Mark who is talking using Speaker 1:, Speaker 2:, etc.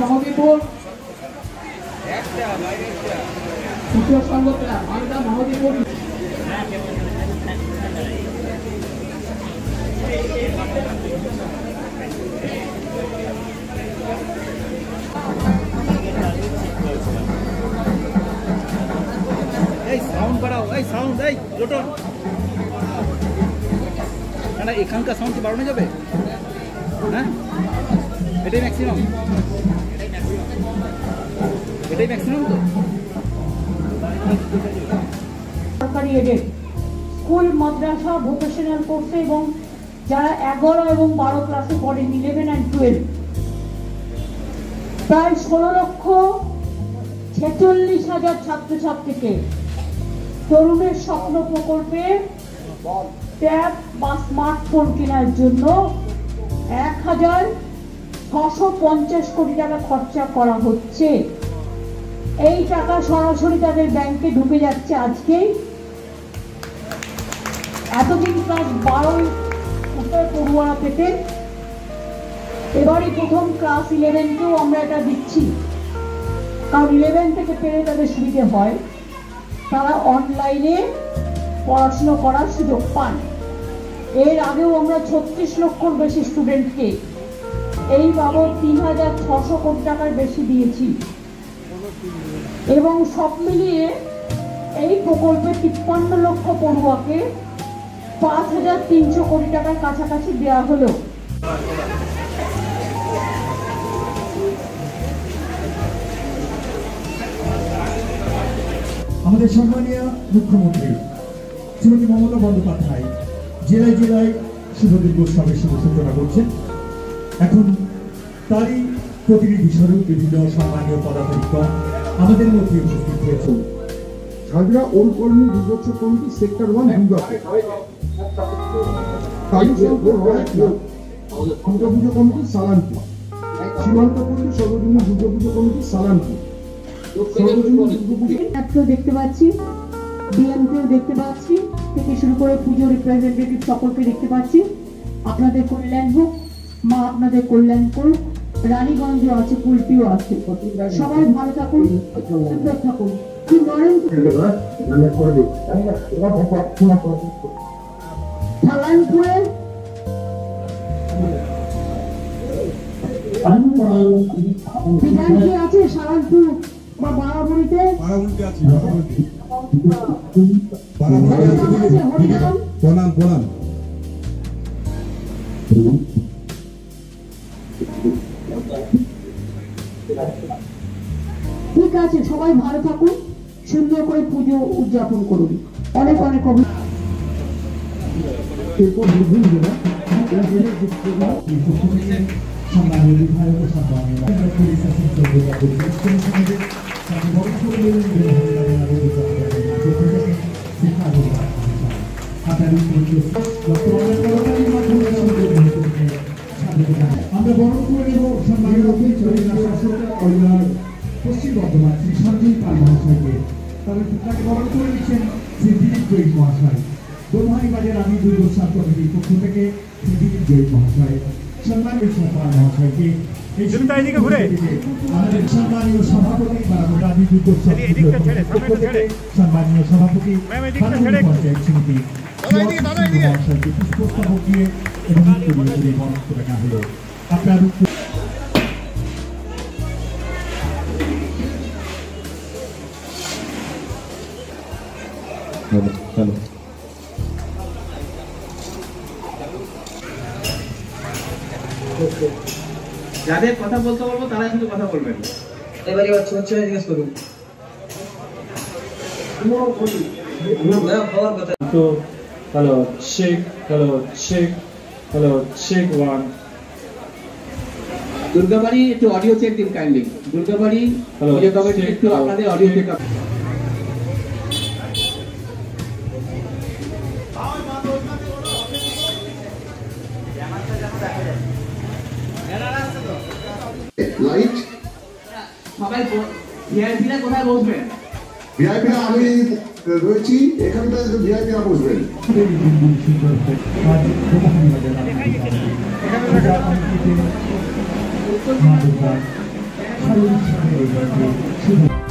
Speaker 1: মহদীপুর তৃতীয় সংগঠন মালদা মহদীপুর
Speaker 2: সাউন্ড বাড়াও, এই সাউন্ড, এই লোটন না, এখানকার সাউন্ড কি বাড়ানো যাবে? হ্যাঁ, এটাই ম্যাক্সিমাম, এটাই ম্যাক্সিমাম। তো
Speaker 3: সরকারি এডেড স্কুল, মাদ্রাসা, ভোকেশনাল কোর্সে এবং যারা 11 এবং 12 ক্লাসে পড়েন 11 and 12 প্রায় 16,46,000 ছাত্রছাত্রীকে তরুণের স্বপ্ন প্রকল্পে ট্যাব বা স্মার্টফোন কেনার জন্য 1,650 কোটি টাকা খরচা করা হচ্ছে। এই টাকা সরাসরি তাদের ব্যাংকে ঢুকে যাচ্ছে আজকেই। এতদিন ক্লাস 12 পড়ুয়ারা পেতেন, এবারই প্রথম ক্লাস 11কেও আমরা এটা দিচ্ছি, কারণ 11 থেকে পেলে তাদের সুবিধে হয়, তারা অনলাইনে পড়াশোনা করার সুযোগ পান। এর আগেও আমরা 36 লক্ষর বেশি স্টুডেন্টকে এই বাবদ 3,600 কোটি টাকার বেশি দিয়েছি এবং সব মিলিয়ে এই প্রকল্পে 53 লক্ষ পড়ুয়াকে 5,300 কোটি টাকার কাছাকাছি দেওয়া হলো।
Speaker 4: আমাদের সম্মানীয় মুখ্যমন্ত্রী শ্রীমতী মমতা বন্দ্যোপাধ্যায় জেলায় জেলায় শুভদিন উৎসবের শুভ সূচনা করছেন। এখন তারই প্রতিনিধি স্বরূপ বিভিন্ন সম্মানীয় পদাধিকারীগণ আমাদের মধ্যে উপস্থিত হয়েছে।
Speaker 5: Jhagra old colony Durgotsav committee sector 1 Durgapur, Durga Puja committee Salanpur, Simantapalli Sarbojanin Durga Puja committee Salanpur,
Speaker 3: দেখতে পাচ্ছি, ডিএমকেও দেখতে পাচ্ছি, থেকে শুরু করে পুজো রিপ্রেজেন্টেটিভ সকলকে দেখতে পাচ্ছি। আপনাদের কল্যাণ হোক, মা আপনাদের কল্যাণ করুক। রানীগঞ্জে আছে, কুলপিও আছে, সবাই ভালো থাকুন, সুন্দর থাকুন। কি সালানপুরে বিধান কি আছে? সালানপুর বা বারাবুড়িতে
Speaker 5: প্রণাম প্রণাম।
Speaker 3: ঠিক আছে, সবাই ভালো থাকুন, সুন্দর করে পুজো উদযাপন করুন। অনেক অনেক
Speaker 4: সম্মানীয় বিধায়ক ও সম্মানীয় আমরা বরণপুর এবং সম্মানীয় পশ্চিম বর্ধমান শ্রী সঞ্জয় পাল মহাশয়কে তাকে বরণ করে দিচ্ছেন শ্রী দিলীপ জৈন মহাশয়। দোলহানি বাজার আমি দুর্গোৎসব কমিটির পক্ষ থেকে শ্রী দিলীপ জৈন মহাশয়, সম্মানীয় সরকার মহাশয়কে আমাদের সম্মানীয় সভাপতি রানী দুর্গোৎসব সম্মানীয় সভাপতি পঞ্চায়েত সমিতি মহাশয়কে পুষ্পস্তবক দিয়ে এবং বরণ করে নেওয়া হলো। আপনার
Speaker 2: যাদের কথা বলতে বলবো তারা শুধু কথা বলবেন।
Speaker 6: এবারে ছোট ছোট জিজ্ঞেস করুন।
Speaker 4: তো hello check, hello check, hello check 1।
Speaker 6: Durgabari একটু অডিও চেক দিন কাইন্ডলি। দুর্গাবাড়ি একটু আপনাদের অডিও চেক আপ।
Speaker 5: লাইট
Speaker 1: সবাই ভিআইপিরা কোথায় বসবেন?
Speaker 5: ভিআইপিরা আমি রয়েছি এখানটা, ভিআইপিরা বসবেন।
Speaker 4: শারীরিক